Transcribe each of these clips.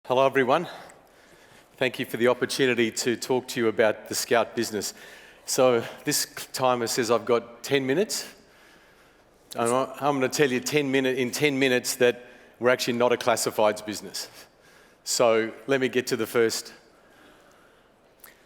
Hello everyone. Thank you for the opportunity to talk to you about the Scout business. So this timer says I've got 10 minutes. I'm going to tell you in 10 minutes that we're actually not a classifieds business. So let me get to the first.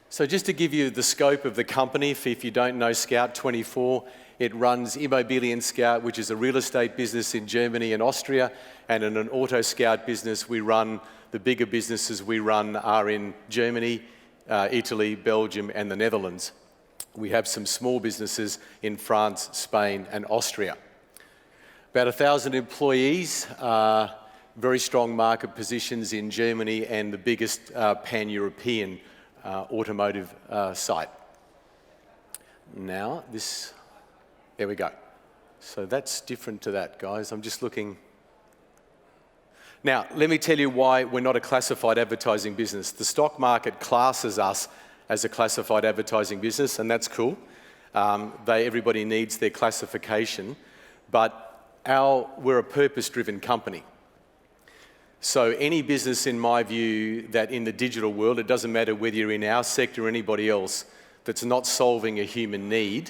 So just to give you the scope of the company, if you don't know Scout24, it runs Immobilien Scout, which is a real estate business in Germany and Austria, and in an auto scout business we run. The bigger businesses we run are in Germany, Italy, Belgium, and the Netherlands. We have some small businesses in France, Spain, and Austria. About 1,000 employees, very strong market positions in Germany, and the biggest pan-European automotive site. Now, there we go. So that's different to that, guys. I'm just looking. Now, let me tell you why we're not a classified advertising business. The stock market classes us as a classified advertising business, and that's cool. Everybody needs their classification, but we're a purpose-driven company. So any business, in my view, that in the digital world, it doesn't matter whether you're in our sector or anybody else, that's not solving a human need,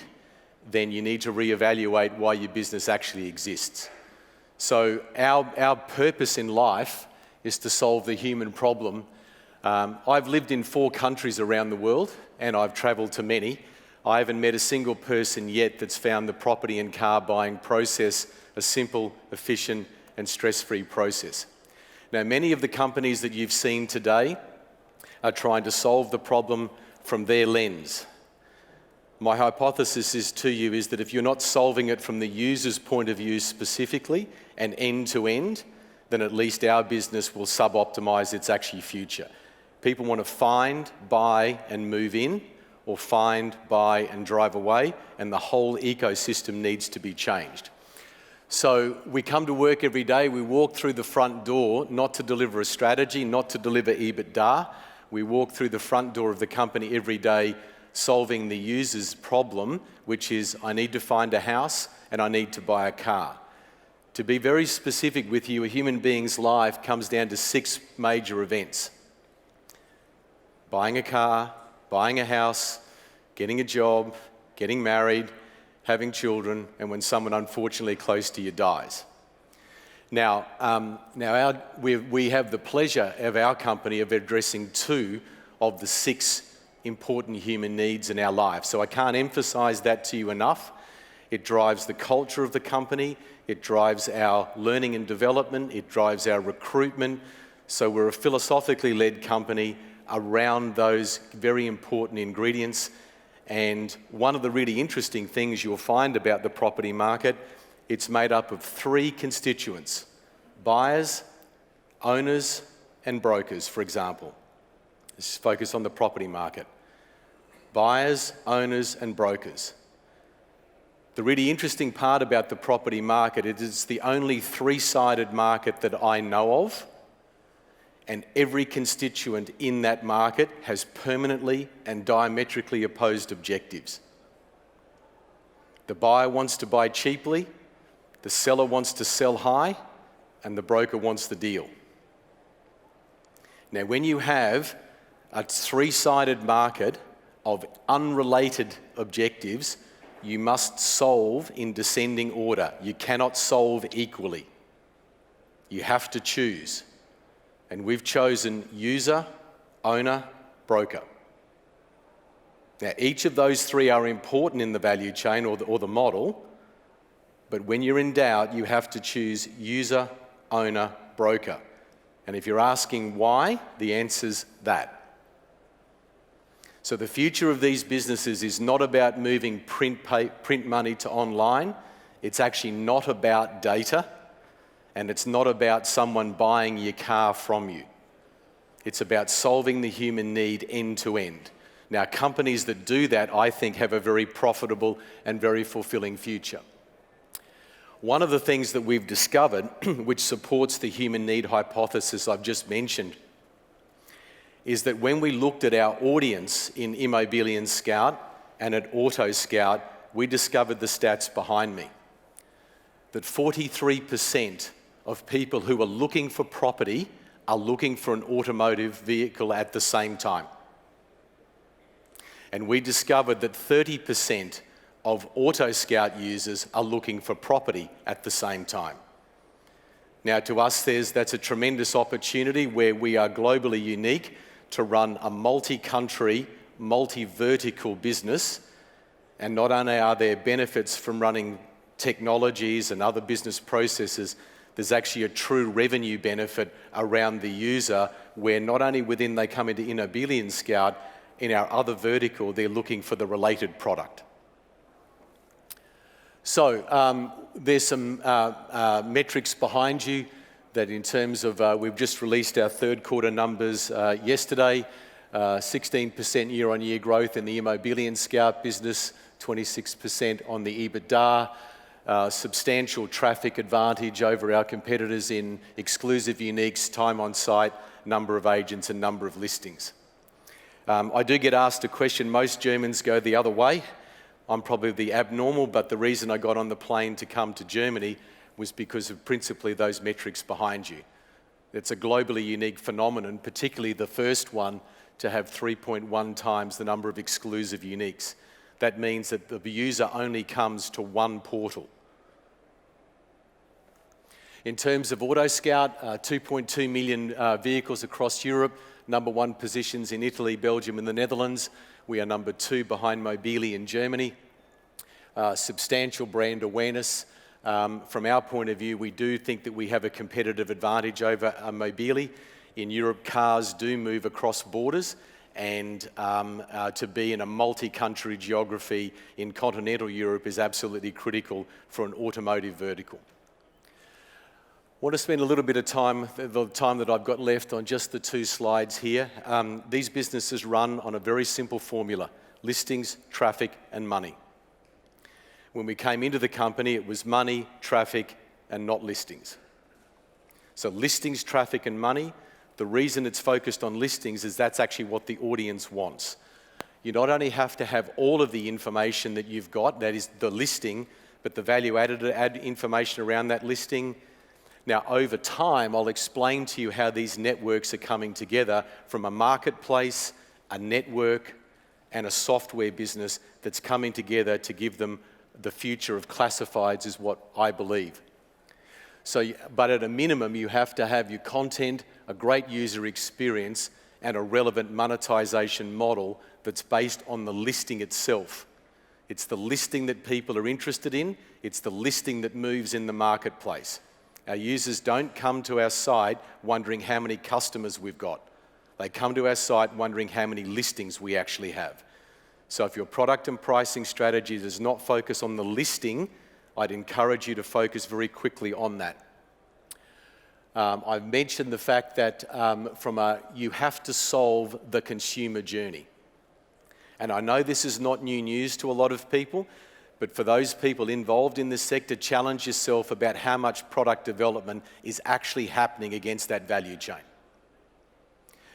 then you need to reevaluate why your business actually exists. So our purpose in life is to solve the human problem. I've lived in 4 countries around the world, and I've traveled to many. I haven't met a single person yet that's found the property and car buying process a simple, efficient, and stress-free process. Now, many of the companies that you've seen today are trying to solve the problem from their lens. My hypothesis is that if you're not solving it from the user's point of view specifically and end-to-end, then at least our business will sub-optimize its actual future. People want to find, buy, and move in, or find, buy, and drive away, and the whole ecosystem needs to be changed. So we come to work every day, we walk through the front door, not to deliver a strategy, not to deliver EBITDA. We walk through the front door of the company every day solving the user's problem, which is, I need to find a house and I need to buy a car. To be very specific with you, a human being's life comes down to 6 major events. Buying a car, buying a house, getting a job, getting married, having children, and when someone unfortunately close to you dies. Now, we have the pleasure of our company of addressing 2 of the 6 important human needs in our life. So I can't emphasize that to you enough. It drives the culture of the company, it drives our learning and development, it drives our recruitment. So we're a philosophically led company around those very important ingredients. And one of the really interesting things you'll find about the property market, it's made up of 3 constituents: buyers, owners, and brokers, for example. Let's focus on the property market. Buyers, owners, and brokers. The really interesting part about the property market is it's the only 3-sided market that I know of, and every constituent in that market has permanently and diametrically opposed objectives. The buyer wants to buy cheaply, the seller wants to sell high, and the broker wants the deal. Now, when you have a 3-sided market of unrelated objectives, you must solve in descending order. You cannot solve equally. You have to choose. And we've chosen user, owner, broker. Now, each of those 3 are important in the value chain or the model, but when you're in doubt, you have to choose user, owner, broker. And if you're asking why, the answer's that. So the future of these businesses is not about moving print money to online. It's actually not about data, and it's not about someone buying your car from you. It's about solving the human need end to end. Now, companies that do that, I think, have a very profitable and very fulfilling future. One of the things that we've discovered, which supports the human need hypothesis I've just mentioned, is that when we looked at our audience in Immobilien Scout and at Auto Scout, we discovered the stats behind me. That 43% of people who are looking for property are looking for an automotive vehicle at the same time. And we discovered that 30% of Auto Scout users are looking for property at the same time. Now, to us, that's a tremendous opportunity where we are globally unique to run a multi-country, multi-vertical business. And not only are there benefits from running technologies and other business processes, there's actually a true revenue benefit around the user where not only within they come into Billingsgate, in our other vertical, they're looking for the related product. So there's some metrics behind you that in terms of, we've just released our third quarter numbers yesterday, 16% year-on-year growth in the Billingsgate business, 26% on the EBITDA, substantial traffic advantage over our competitors in exclusive uniques, time on site, number of agents and number of listings. I do get asked a question, most Germans go the other way. I'm probably the abnormal, but the reason I got on the plane to come to Germany was because of principally those metrics behind you. It's a globally unique phenomenon, particularly the first one to have 3.1 times the number of exclusive uniques. That means that the user only comes to one portal. In terms of Auto Scout, 2.2 million vehicles across Europe, number one positions in Italy, Belgium and the Netherlands. We are number two behind Mobili in Germany. Substantial brand awareness. From our point of view, we do think that we have a competitive advantage over Mobili. In Europe, cars do move across borders, and to be in a multi-country geography in continental Europe is absolutely critical for an automotive vertical. I want to spend a little bit of time, the time that I've got left, on just the two slides here. These businesses run on a very simple formula: listings, traffic, and money. When we came into the company, it was money, traffic, and not listings. So listings, traffic, and money. The reason it's focused on listings is that's actually what the audience wants. You not only have to have all of the information that you've got, that is the listing, but the value-added information around that listing. Now, over time, I'll explain to you how these networks are coming together from a marketplace, a network, and a software business that's coming together to give them the future of classifieds, is what I believe. So, but at a minimum, you have to have your content, a great user experience, and a relevant monetization model that's based on the listing itself. It's the listing that people are interested in. It's the listing that moves in the marketplace. Our users don't come to our site wondering how many customers we've got. They come to our site wondering how many listings we actually have. So if your product and pricing strategy does not focus on the listing, I'd encourage you to focus very quickly on that. I've mentioned the fact that you have to solve the consumer journey. And I know this is not new news to a lot of people, but for those people involved in this sector, challenge yourself about how much product development is actually happening against that value chain.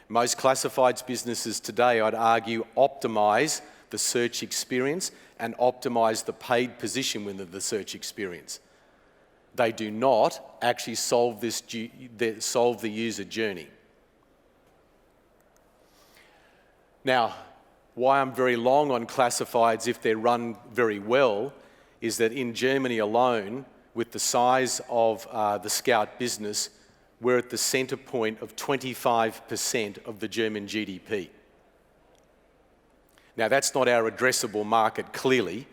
Most classifieds businesses today, I'd argue, optimize the search experience and optimize the paid position within the search experience. They do not actually solve the user journey. Now, why I'm very long on classifieds if they're run very well is that in Germany alone, with the size of the Scout business, we're at the center point of 25% of the German GDP. Now, that's not our addressable market, clearly.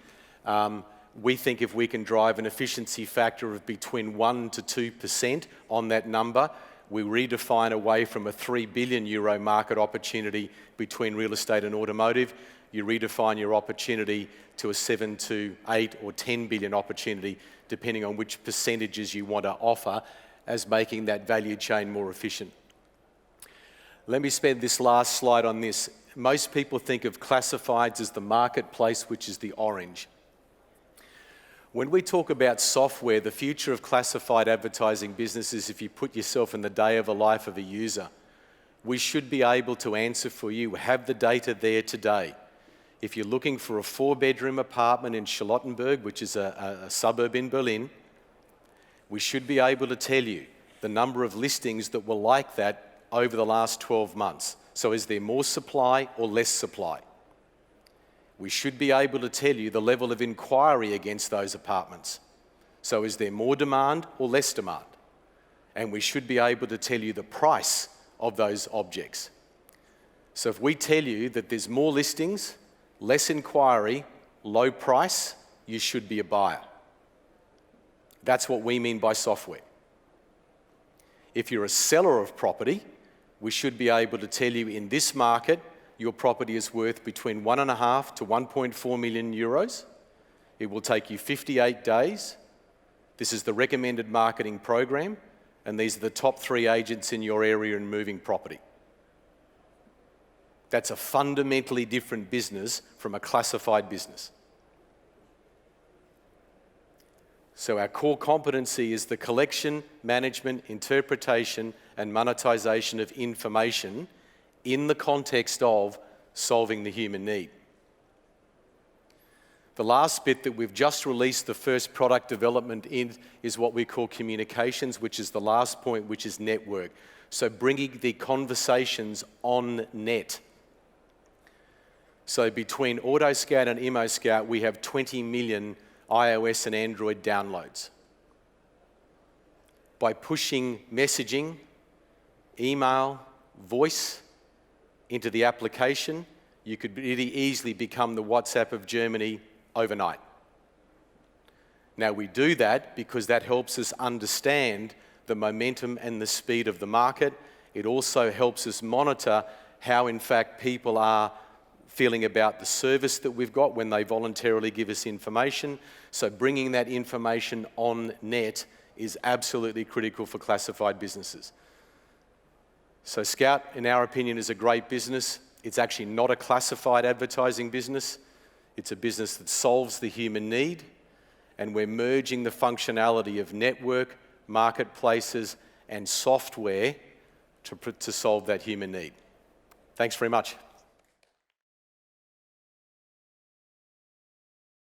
We think if we can drive an efficiency factor of between 1 to 2% on that number, we redefine away from a €3 billion market opportunity between real estate and automotive. You redefine your opportunity to a 7 to 8 or 10 billion opportunity, depending on which percentages you want to offer, as making that value chain more efficient. Let me spend this last slide on this. Most people think of classifieds as the marketplace, which is the orange. When we talk about software, the future of classified advertising businesses, if you put yourself in the day of a life of a user, we should be able to answer for you. We have the data there today. If you're looking for a 4-bedroom apartment in Charlottenburg, which is a suburb in Berlin, we should be able to tell you the number of listings that were like that over the last 12 months. So is there more supply or less supply? We should be able to tell you the level of inquiry against those apartments. So is there more demand or less demand? And we should be able to tell you the price of those objects. So if we tell you that there's more listings, less inquiry, low price, you should be a buyer. That's what we mean by software. If you're a seller of property, we should be able to tell you in this market, your property is worth between 1.5 to 1.4 million euros. It will take you 58 days. This is the recommended marketing program, and these are the top 3 agents in your area in moving property. That's a fundamentally different business from a classified business. So our core competency is the collection, management, interpretation, and monetization of information in the context of solving the human need. The last bit that we've just released the first product development in is what we call communications, which is the last point, which is network. So bringing the conversations on net. So between AutoScout and ImmoScout, we have 20 million iOS and Android downloads. By pushing messaging, email, voice into the application, you could really easily become the WhatsApp of Germany overnight. Now we do that because that helps us understand the momentum and the speed of the market. It also helps us monitor how in fact people are feeling about the service that we've got when they voluntarily give us information. So bringing that information on net is absolutely critical for classified businesses. So Scout, in our opinion, is a great business. It's actually not a classified advertising business. It's a business that solves the human need, and we're merging the functionality of network, marketplaces, and software to solve that human need. Thanks very much.